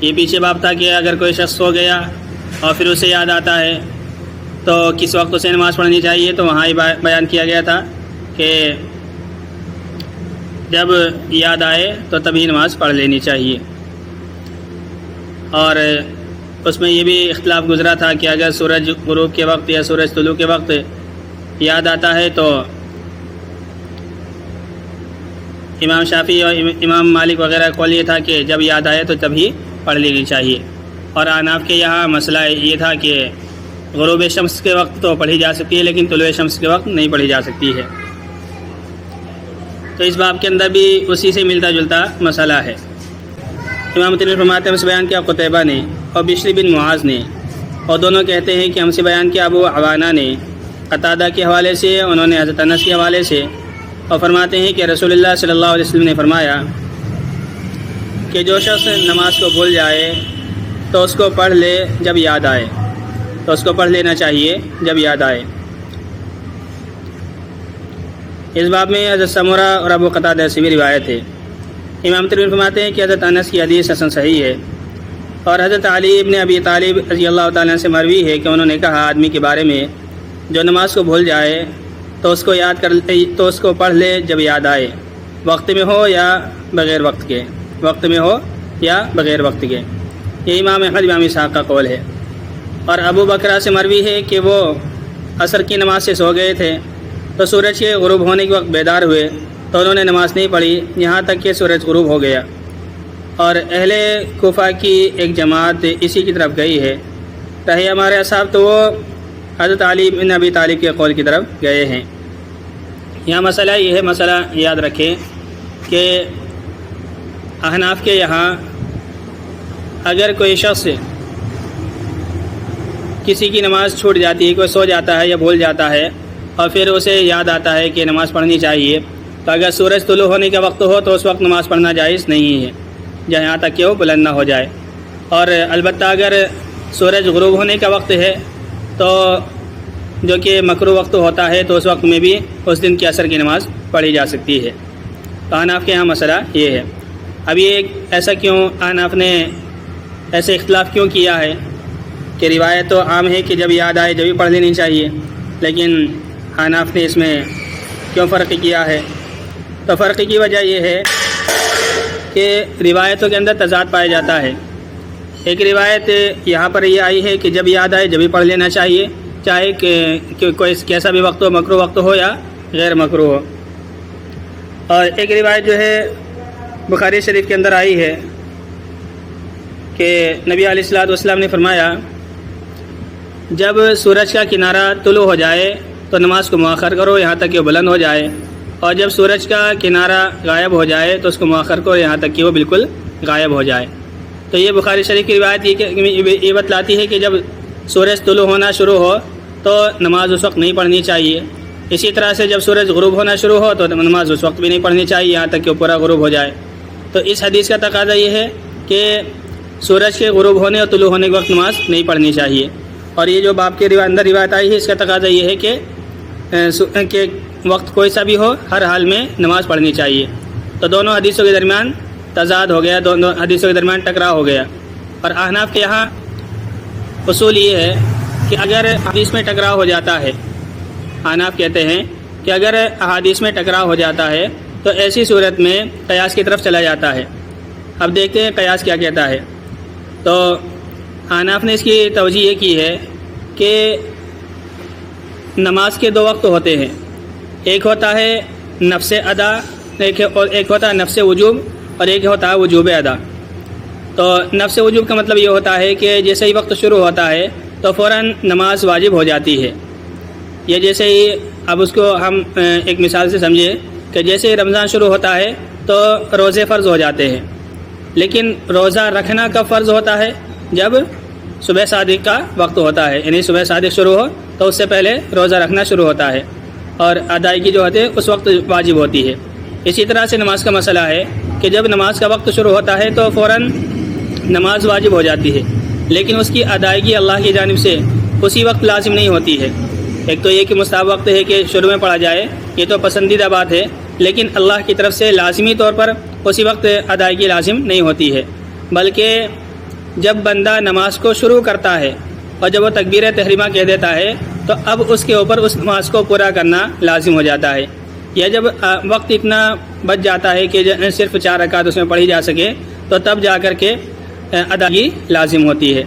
یہ پیچھے باب تھا کہ اگر کوئی شخص سو گیا اور پھر اسے یاد آتا ہے تو کس وقت اسے نماز پڑھنی چاہیے، تو وہاں ہی بیان کیا گیا تھا کہ جب یاد آئے تو تبھی نماز پڑھ لینی چاہیے۔ اور اس میں یہ بھی اختلاف گزرا تھا کہ اگر سورج غروب کے وقت یا سورج طلوع کے وقت یاد آتا ہے تو امام شافعی اور امام مالک وغیرہ کا قول یہ تھا کہ جب یاد آئے تو تبھی پڑھ لینی چاہیے، اور احناف کے یہاں مسئلہ یہ تھا کہ غروب شمس کے وقت تو پڑھی جا سکتی ہے لیکن طلوع شمس کے وقت نہیں پڑھی جا سکتی ہے۔ تو اس باب کے اندر بھی اسی سے ملتا جلتا مسئلہ ہے۔ امام ترمذی فرماتے ہیں ہم سے بیان کیا قتیبہ نے اور بشر بن معاذ نے، اور دونوں کہتے ہیں کہ ہم سے بیان کیا ابو عوانہ نے قتادہ کے حوالے سے، انہوں نے حضرت انس کے حوالے سے، اور فرماتے ہیں کہ رسول اللہ صلی اللہ علیہ وسلم نے فرمایا کہ جو شخص نماز کو بھول جائے تو اس کو پڑھ لے جب یاد آئے، تو اس کو پڑھ لینا چاہیے جب یاد آئے۔ اس باب میں حضرت سمرہ اور ابو قتادہ سے بھی روایت ہے۔ امام ترمذی فرماتے ہیں کہ حضرت انس کی حدیث حسن صحیح ہے، اور حضرت علی ابن ابی طالب رضی اللہ تعالیٰ سے مروی ہے کہ انہوں نے کہا آدمی کے بارے میں جو نماز کو بھول جائے تو اس کو تو اس کو پڑھ لے جب یاد آئے، وقت میں ہو یا بغیر وقت کے، وقت میں ہو یا بغیر وقت کے۔ یہ امام احمد امام اسحاق کا قول ہے۔ اور ابو بکرہ سے مروی ہے کہ وہ عصر کی نماز سے سو گئے تھے تو سورج کے غروب ہونے کے وقت بیدار ہوئے تو انہوں نے نماز نہیں پڑھی یہاں تک کہ سورج غروب ہو گیا، اور اہل کوفہ کی ایک جماعت اسی کی طرف گئی ہے، رہے ہمارے اصحاب تو وہ حضرت علی بن ابی طالب کے قول کی طرف گئے ہیں۔ یہاں مسئلہ یہ ہے، مسئلہ یاد رکھیں کہ احناف کے یہاں اگر کوئی شخص کسی کی نماز چھوٹ جاتی ہے، کوئی سو جاتا ہے یا بھول جاتا ہے اور پھر اسے یاد آتا ہے کہ نماز پڑھنی چاہیے، تو اگر سورج طلوع ہونے کا وقت ہو تو اس وقت نماز پڑھنا جائز نہیں ہے جہاں تک کہ وہ بلند نہ ہو جائے، اور البتہ اگر سورج غروب ہونے کا وقت ہے تو جو کہ مکروہ وقت ہوتا ہے تو اس وقت میں بھی اس دن کی عصر کی نماز پڑھی جا سکتی ہے۔ تو احناف کے یہاں مسئلہ یہ ہے۔ اب یہ ایسا کیوں احناف نے ایسے اختلاف کیوں کیا ہے کہ روایت تو عام ہے کہ جب یاد آئے جب ہی پڑھ لینی چاہیے، لیکن احناف نے اس میں کیوں فرق کیا ہے؟ تو فرق کی وجہ یہ ہے کہ روایتوں کے اندر تضاد پایا جاتا ہے۔ ایک روایت یہاں پر یہ آئی ہے کہ جب یاد آئے جب ہی پڑھ لینا چاہیے، چاہے کہ کوئی کیسا بھی وقت ہو، مکروہ وقت ہو یا غیر مکروہ ہو۔ اور ایک روایت جو ہے بخاری شریف کے اندر آئی ہے کہ نبی علیہ الصلوۃ والسلام نے فرمایا جب سورج کا کنارہ طلوع ہو جائے تو نماز کو مؤخر کرو یہاں تک کہ وہ بلند ہو جائے، اور جب سورج کا کنارہ غائب ہو جائے تو اس کو مؤخر کرو یہاں تک کہ وہ بالکل غائب ہو جائے۔ تو یہ بخاری شریف کی روایت یہ بتلاتی ہے کہ جب سورج طلوع ہونا شروع ہو تو نماز اس وقت نہیں پڑھنی چاہیے، اسی طرح سے جب سورج غروب ہونا شروع ہو تو نماز اس وقت بھی نہیں پڑھنی چاہیے یہاں تک کہ وہ پورا غروب ہو جائے۔ تو اس حدیث کا تقاضا یہ ہے کہ سورج کے غروب ہونے اور طلوع ہونے کے وقت نماز نہیں پڑھنی چاہیے، اور یہ جو باب کے اندر روایت آئی ہے اس کا تقاضا یہ ہے کہ وقت کوئی سا بھی ہو ہر حال میں نماز پڑھنی چاہیے۔ تو دونوں حدیثوں کے درمیان تضاد ہو گیا، دونوں حدیثوں کے درمیان ٹکراؤ ہو گیا۔ اور احناف کے یہاں اصول یہ ہے کہ اگر حدیث میں ٹکراؤ ہو جاتا ہے، احناف کہتے ہیں کہ اگر احادیث میں ٹکراؤ ہو جاتا ہے تو ایسی صورت میں قیاس کی طرف چلا جاتا ہے۔ اب دیکھتے ہیں قیاس کیا کہتا ہے۔ تو احناف نے اس کی توجیہ یہ کی ہے کہ نماز کے دو وقت ہوتے ہیں، ایک ہوتا ہے نفس ادا، ایک ہوتا ہے نفس وجوب، اور ایک ہوتا ہے وجوب ادا۔ تو نفس وجوب کا مطلب یہ ہوتا ہے کہ جیسے ہی وقت شروع ہوتا ہے تو فوراً نماز واجب ہو جاتی ہے۔ یہ جیسے ہی اب اس کو ہم ایک مثال سے سمجھے کہ جیسے ہی رمضان شروع ہوتا ہے تو روزے فرض ہو جاتے ہیں، لیکن روزہ رکھنا کب فرض ہوتا ہے؟ جب صبح صادق کا وقت ہوتا ہے، یعنی صبح صادق شروع ہو تو اس سے پہلے روزہ رکھنا شروع ہوتا ہے، اور ادائیگی جو ہوتی ہے اس وقت واجب ہوتی ہے۔ اسی طرح سے نماز کا مسئلہ ہے کہ جب نماز کا وقت شروع ہوتا ہے تو فوراً نماز واجب ہو جاتی ہے، لیکن اس کی ادائیگی اللہ کی جانب سے اسی وقت لازم نہیں ہوتی ہے۔ ایک تو یہ کہ مستحب وقت ہے کہ شروع میں پڑھا جائے، یہ تو پسندیدہ بات ہے، لیکن اللہ کی طرف سے لازمی طور پر اسی وقت ادائیگی لازم نہیں ہوتی ہے، بلکہ جب بندہ نماز کو شروع کرتا ہے اور جب وہ تکبیر تحریمہ کہہ دیتا ہے تو اب اس کے اوپر اس نماز کو پورا کرنا لازم ہو جاتا ہے، یا جب وقت اتنا بچ جاتا ہے کہ صرف 4 رکعت اس میں پڑھی جا سکے تو تب جا کر کے ادائیگی لازم ہوتی ہے،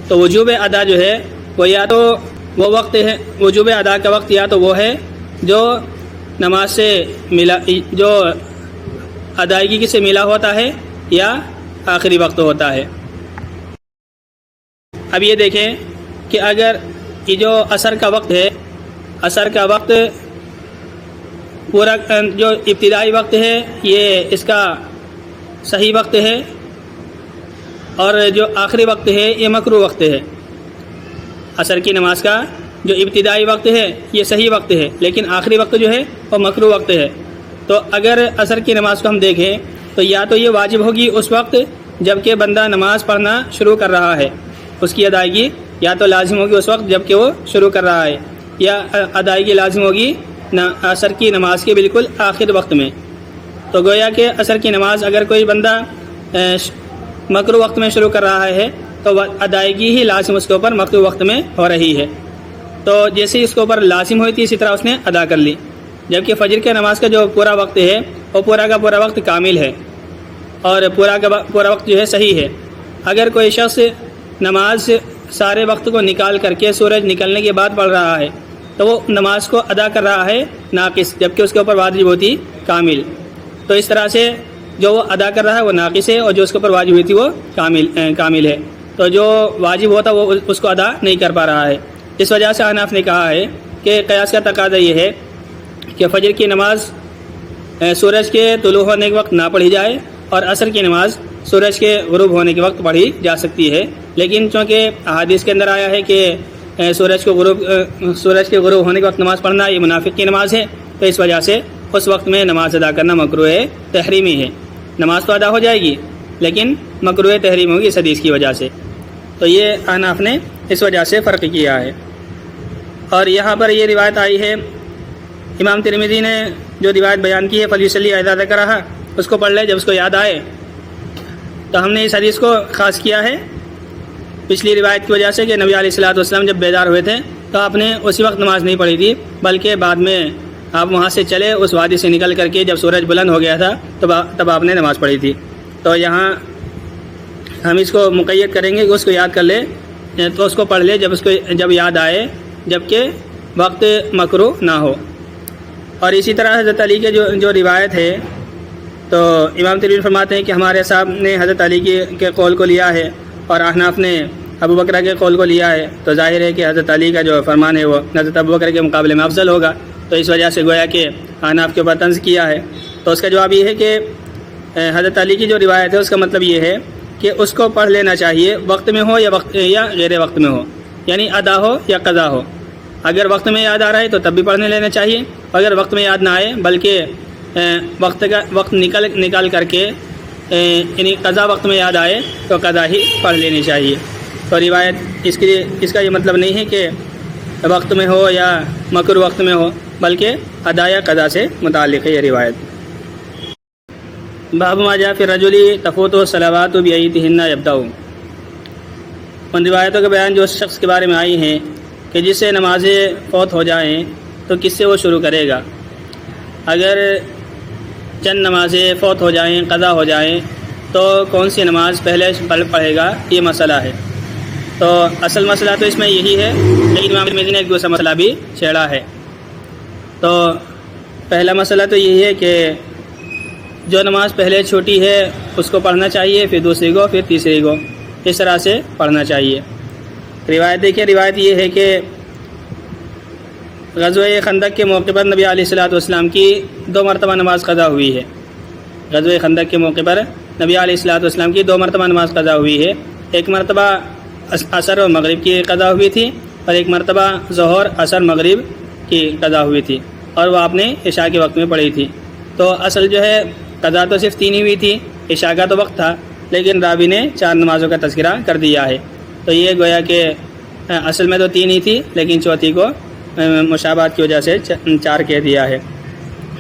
تو وجوب ادا جو ہے وہ یا تو وہ وقت ہے، وجوب ادا کا وقت یا تو وہ ہے جو نماز سے ملا، جو ادائیگی سے ملا ہوتا ہے، یا آخری وقت ہوتا ہے۔ اب یہ دیکھیں کہ اگر یہ جو عصر کا وقت ہے، عصر کا وقت پورا جو ابتدائی وقت ہے یہ اس کا صحیح وقت ہے، اور جو آخری وقت ہے یہ مکروہ وقت ہے۔ عصر کی نماز کا جو ابتدائی وقت ہے یہ صحیح وقت ہے، لیکن آخری وقت جو ہے وہ مکروہ وقت ہے۔ تو اگر عصر کی نماز کو ہم دیکھیں تو یا تو یہ واجب ہوگی اس وقت جب کہ بندہ نماز پڑھنا شروع کر رہا ہے، اس کی ادائیگی یا تو لازم ہوگی اس وقت جب کہ وہ شروع کر رہا ہے، یا ادائیگی لازم ہوگی عصر کی نماز کے بالکل آخر وقت میں۔ تو گویا کہ عصر کی نماز اگر کوئی بندہ مکروہ وقت میں شروع کر رہا ہے تو ادائیگی ہی لازم اس کے اوپر مکروہ وقت میں ہو رہی ہے، تو جیسے اس کے اوپر لازم ہوئی تھی اسی طرح اس نے ادا کر لی۔ جبکہ فجر کی نماز کا جو پورا وقت ہے وہ پورا کا پورا وقت کامل ہے، اور پورا کا پورا وقت جو ہے صحیح ہے۔ اگر کوئی شخص نماز سارے وقت کو نکال کر کے سورج نکلنے کے بعد پڑھ رہا ہے تو وہ نماز کو ادا کر رہا ہے ناقص، جبکہ اس کے اوپر واجب ہوتی کامل۔ تو اس طرح سے جو وہ ادا کر رہا ہے وہ ناقص ہے، اور جو اس کے اوپر واجب ہوئی تھی وہ کامل ہے۔ تو جو واجب ہوتا وہ اس کو ادا نہیں کر پا رہا ہے۔ اس وجہ سے احناف نے کہا ہے کہ قیاس کا تقاضا یہ ہے کہ فجر کی نماز سورج کے طلوع ہونے کے وقت نہ پڑھی جائے، اور عصر کی نماز سورج کے غروب ہونے کے وقت پڑھی جا سکتی ہے، لیکن چونکہ احادیث کے اندر آیا ہے کہ سورج کے غروب ہونے کے وقت نماز پڑھنا یہ منافق کی نماز ہے، تو اس وجہ سے اس وقت میں نماز ادا کرنا مکروہ تحریمی ہے۔ نماز تو ادا ہو جائے گی لیکن مکروہ تحریم ہوگی اس حدیث کی وجہ سے۔ تو یہ احناف نے اس وجہ سے فرق کیا ہے۔ اور یہاں پر یہ روایت آئی ہے، امام ترمذی نے جو روایت بیان کی ہے فلیصلی اذا ذکرھا، اس کو پڑھ لے جب اس کو یاد آئے، تو ہم نے اس حدیث کو خاص کیا ہے پچھلی روایت کی وجہ سے کہ نبی علیہ الصلوۃ والسلام جب بیدار ہوئے تھے تو آپ نے اسی وقت نماز نہیں پڑھی تھی، بلکہ بعد میں آپ وہاں سے چلے اس وادی سے نکل کر کے جب سورج بلند ہو گیا تھا تب آپ نے نماز پڑھی تھی۔ تو یہاں ہم اس کو مقید کریں گے کہ اس کو یاد کر لے، تو اس کو پڑھ لے جب یاد آئے، جبکہ وقت مکروہ نہ ہو۔ اور اسی طرح حضرت علی کے جو روایت ہے، تو امام ترمذی فرماتے ہیں کہ ہمارے صاحب نے حضرت علی کے قول کو لیا ہے اور احناف نے ابو بکر کے قول کو لیا ہے، تو ظاہر ہے کہ حضرت علی کا جو فرمان ہے وہ حضرت ابو بکر کے مقابلے میں افضل ہوگا، تو اس وجہ سے گویا کہ احناف کے اوپر طنز کیا ہے۔ تو اس کا جواب یہ ہے کہ حضرت علی کی جو روایت ہے اس کا مطلب یہ ہے کہ اس کو پڑھ لینا چاہیے، وقت میں ہو یا غیر وقت میں ہو، یعنی ادا ہو یا قضا ہو۔ اگر وقت میں یاد آ رہا ہے تو تب بھی پڑھنے لینا چاہیے، اگر وقت میں یاد نہ آئے بلکہ وقت نکال کر کے یعنی قضا وقت میں یاد آئے تو قضا ہی پڑھ لینی چاہیے۔ تو روایت اس کا یہ مطلب نہیں ہے کہ وقت میں ہو یا مکروہ وقت میں ہو، بلکہ ادا یا قضا سے متعلق ہے یہ روایت۔ باب ما جاء فی الرجل تفوتہ الصلوات بایتہن یبدأ، ان روایتوں کا بیان جو اس شخص کے بارے میں آئی ہیں کہ جس سے نمازیں فوت ہو جائیں تو کس سے وہ شروع کرے گا۔ اگر چند نمازیں فوت ہو جائیں، قضا ہو جائیں، تو کون سی نماز پہلے پڑھے گا، یہ مسئلہ ہے۔ تو اصل مسئلہ تو اس میں یہی ہے، لیکن امام ترمذی نے ایک دوسرا مسئلہ بھی چھیڑا ہے۔ تو پہلا مسئلہ تو یہی ہے کہ جو نماز پہلے چھوٹی ہے اس کو پڑھنا چاہیے، پھر دوسری کو، پھر تیسری کو، اس طرح سے پڑھنا چاہیے۔ روایت دیکھیے، روایت یہ ہے کہ غزوہ خندق کے موقع پر نبی علیہ الصلوۃ والسلام کی 2 مرتبہ نماز قضا ہوئی ہے۔ غزوہ خندق کے موقع پر نبی علیہ الصلوۃ والسلام کی 2 مرتبہ نماز قضا ہوئی ہے، ایک مرتبہ عصر و مغرب کی قضا ہوئی تھی، اور ایک مرتبہ ظہر عصر مغرب کی قضا ہوئی تھی، اور وہ آپ نے عشاء کے وقت میں پڑھی تھی۔ تو اصل جو ہے قضا تو صرف 3 ہی ہوئی تھی، عشاء کا تو وقت تھا، لیکن راوی نے 4 نمازوں کا تذکرہ کر دیا ہے۔ تو یہ گویا کہ اصل میں تو 3 ہی تھی، لیکن چوتھی کو مشابہت کی وجہ سے 4 کہہ دیا ہے،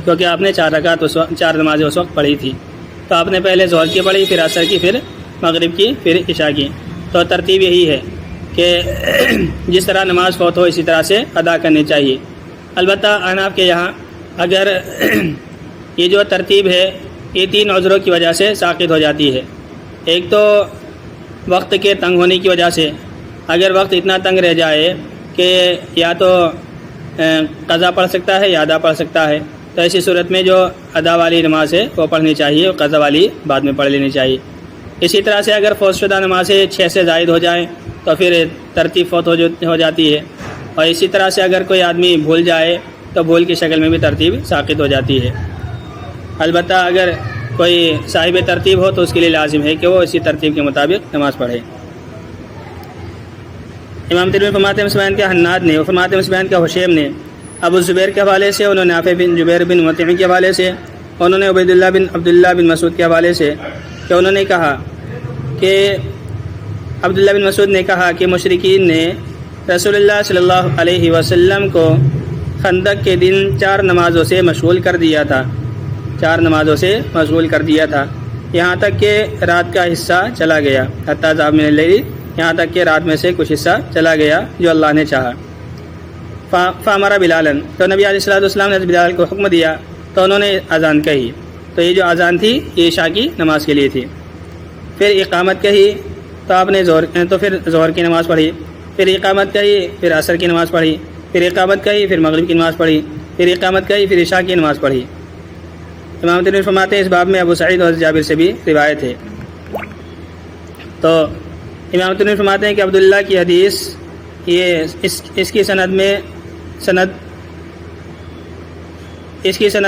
کیونکہ آپ نے 4 رکعت 4 نمازیں اس وقت پڑھی تھی۔ تو آپ نے پہلے ظہر کی پڑھی، پھر عصر کی، پھر مغرب کی، پھر عشاء کی۔ تو ترتیب یہی ہے کہ جس طرح نماز فوت ہو اسی طرح سے ادا کرنی چاہیے۔ البتہ احناف کے یہاں اگر یہ جو ترتیب ہے یہ 3 عذروں کی وجہ سے ساقط ہو جاتی ہے۔ ایک تو وقت کے تنگ ہونے کی وجہ سے، اگر وقت اتنا تنگ رہ جائے کہ یا تو قضا پڑھ سکتا ہے یا ادا پڑھ سکتا ہے، تو ایسی صورت میں جو ادا والی نماز ہے وہ پڑھنی چاہیے اور قضا والی بعد میں پڑھ لینی چاہیے۔ اسی طرح سے اگر فوت شدہ نمازیں 6 سے زائد ہو جائیں تو پھر ترتیب فوت ہو جاتی ہے، اور اسی طرح سے اگر کوئی آدمی بھول جائے تو بھول کی شکل میں بھی ترتیب ساقط ہو جاتی ہے۔ البتہ اگر کوئی صاحب ترتیب ہو تو اس کے لیے لازم ہے کہ وہ اسی ترتیب کے مطابق نماز پڑھے۔ امام ترمذی فرماتے ہیں مسلمان کے حناد نے، اور فرماتے ہیں مسلمان کے حشیم نے ابو زبیر کے حوالے سے، انہوں نے نافع بن جبیر بن مطعم کے حوالے سے، انہوں نے عبیداللہ بن عبداللہ بن مسعود کے حوالے سے کہ انہوں نے کہا کہ عبداللہ بن مسعود نے کہا کہ مشرکین نے رسول اللہ صلی اللہ علیہ وسلم کو خندق کے دن 4 نمازوں سے مشغول کر دیا تھا، 4 نمازوں سے مشغول کر دیا تھا، یہاں تک کہ رات کا حصہ چلا گیا، حتی ذهب من اللیل، یہاں تک کہ رات میں سے کچھ حصہ چلا گیا جو اللہ نے چاہا۔ فامر بلالا، تو نبی علیہ الصلوۃ والسلام نے بلال کو حکم دیا تو انہوں نے اذان کہی، تو یہ جو اذان تھی یہ عشاء کی نماز کے لیے تھی۔ پھر اقامت کہی تو آپ نے پھر ظہر کی نماز پڑھی، پھر اقامت کہی، پھر عصر کی نماز پڑھی، پھر اقامت کہی، پھر مغرب کی نماز پڑھی، پھر اقامت کہی، پھر عشاء کی نماز پڑھی۔ امام ترمذی فرماتے ہیں اس باب میں ابو سعید اور جابر سے بھی روایت ہے۔ تو امام ترمذی فرماتے ہیں کہ عبداللہ کی حدیث یہ اس کی سند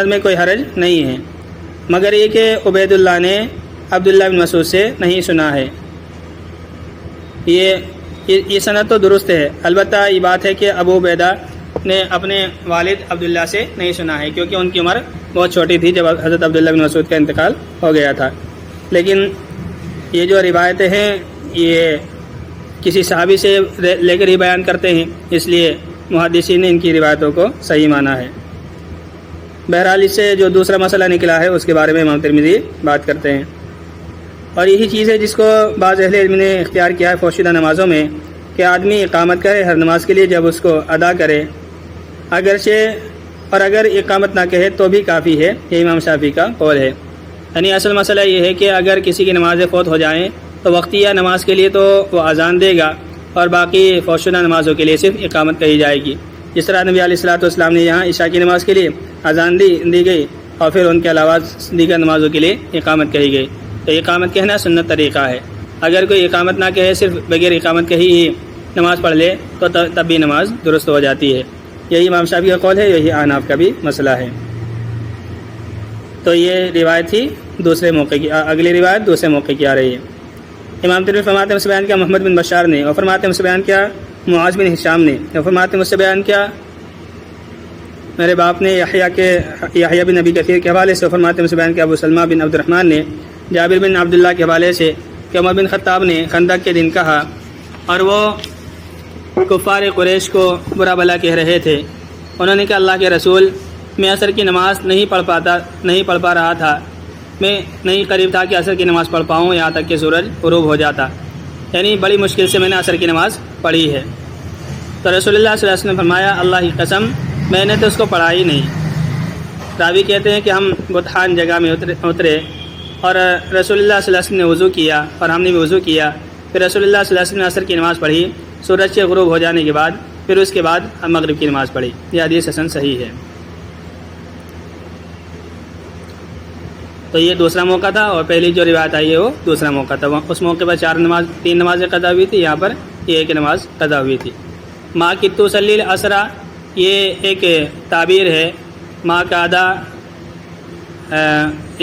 میں کوئی حرج نہیں ہے، مگر یہ کہ عبید اللہ نے عبداللہ بن مسعود سے نہیں سنا ہے، یہ سند تو درست ہے۔ البتہ یہ بات ہے کہ ابو عبیدہ نے اپنے والد عبداللہ سے نہیں سنا ہے، کیونکہ ان کی عمر بہت چھوٹی تھی جب حضرت عبداللہ بن مسعود کا انتقال ہو گیا تھا۔ لیکن یہ جو روایتیں ہیں یہ کسی صحابی سے لے کر ہی بیان کرتے ہیں، اس لیے محدثین نے ان کی روایتوں کو صحیح مانا ہے۔ بہرحال اس سے جو دوسرا مسئلہ نکلا ہے اس کے بارے میں امام ترمذی بات کرتے ہیں، اور یہی چیز ہے جس کو بعض اہل علم نے اختیار کیا ہے فوشدہ نمازوں میں، کہ آدمی اقامت کرے ہر نماز کے لیے جب اس کو ادا کرے، اگر اقامت نہ کہے تو بھی کافی ہے، یہ امام شافعی کا قول ہے۔ یعنی اصل مسئلہ یہ ہے کہ اگر کسی کی نمازیں فوت ہو جائیں تو وقتیہ نماز کے لیے تو وہ اذان دے گا، اور باقی فوشدہ نمازوں کے لیے صرف اقامت کہی جائے گی۔ جس طرح نبی علیہ الصلوۃ والسلام نے یہاں عشاء کی نماز کے لیے اذان دی گئی، اور پھر ان کے علاوہ دیگر نمازوں کے لیے اقامت کہی گئی، تو اقامت کہنا سنت طریقہ ہے۔ اگر کوئی اقامت نہ کہے، صرف بغیر اقامت کہی ہی نماز پڑھ لے تو تب بھی نماز درست ہو جاتی ہے۔ یہی امام شافعی کا قول ہے، یہی احناف کا بھی مسئلہ ہے۔ تو یہ روایت تھی دوسرے موقع کی، اگلی روایت دوسرے موقع کی آ رہی ہے۔ امام ترمذی فرماتے ہیں مجھ سے بیان کیا محمد بن بشار نے، اور فرماتے ہیں مجھ سے بیان کیا معاذ بن ہشام نے، اور فرماتے ہیں مجھ سے بیان کیا میرے باپ نے یحییٰ بن ابی کثیر کے حوالے سے، فرماتے ہیں مجھ سے بیان کیا ابو سلمہ بن عبد الرحمن نے جابر بن عبداللہ کے حوالے سے کہ عمر بن خطاب نے خندق کے دن کہا، اور وہ کفار قریش کو برا بھلا کہہ رہے تھے، انہوں نے کہا اللہ کے رسول، میں عصر کی نماز نہیں پڑھ پا رہا تھا، میں نہیں قریب تھا کہ عصر کی نماز پڑھ پاؤں، یہاں تک کہ سورج غروب ہو جاتا، یعنی بڑی مشکل سے میں نے عصر کی نماز پڑھی ہے۔ تو رسول اللہ صلی اللہ علیہ وسلم نے فرمایا اللہ کی قسم میں نے تو اس کو پڑھا ہی نہیں۔ راوی کہتے ہیں کہ ہم بطحان جگہ میں اترے، اور رسول اللہ صلی اللہ علیہ وسلم نے وضو کیا اور ہم نے بھی وضو کیا، پھر رسول اللہ صلی اللہ علیہ وسلم نے عصر کی نماز پڑھی سورج کے غروب ہو جانے کے بعد، پھر اس کے بعد ہم مغرب کی نماز پڑھی۔ یہ حدیث حسن صحیح ہے۔ تو یہ دوسرا موقع تھا، اور پہلی جو روایت آئی ہے وہ دوسرا موقع تھا۔ اس موقع پر 3 نمازیں قضا ہوئی تھی، یہاں پر یہ ایک نماز قضا ہوئی تھی۔ ما کتو صلی العصر، یہ ایک تعبیر ہے، ما قادہ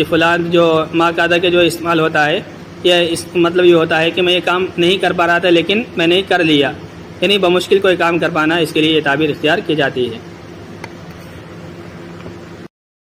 فلان، جو ما قادہ کے جو استعمال ہوتا ہے، یہ مطلب یہ ہوتا ہے کہ میں یہ کام نہیں کر پا رہا تھا لیکن میں نے کر لیا، یعنی بمشکل کوئی کام کر پانا، اس کے لیے یہ تعبیر اختیار کی جاتی ہے۔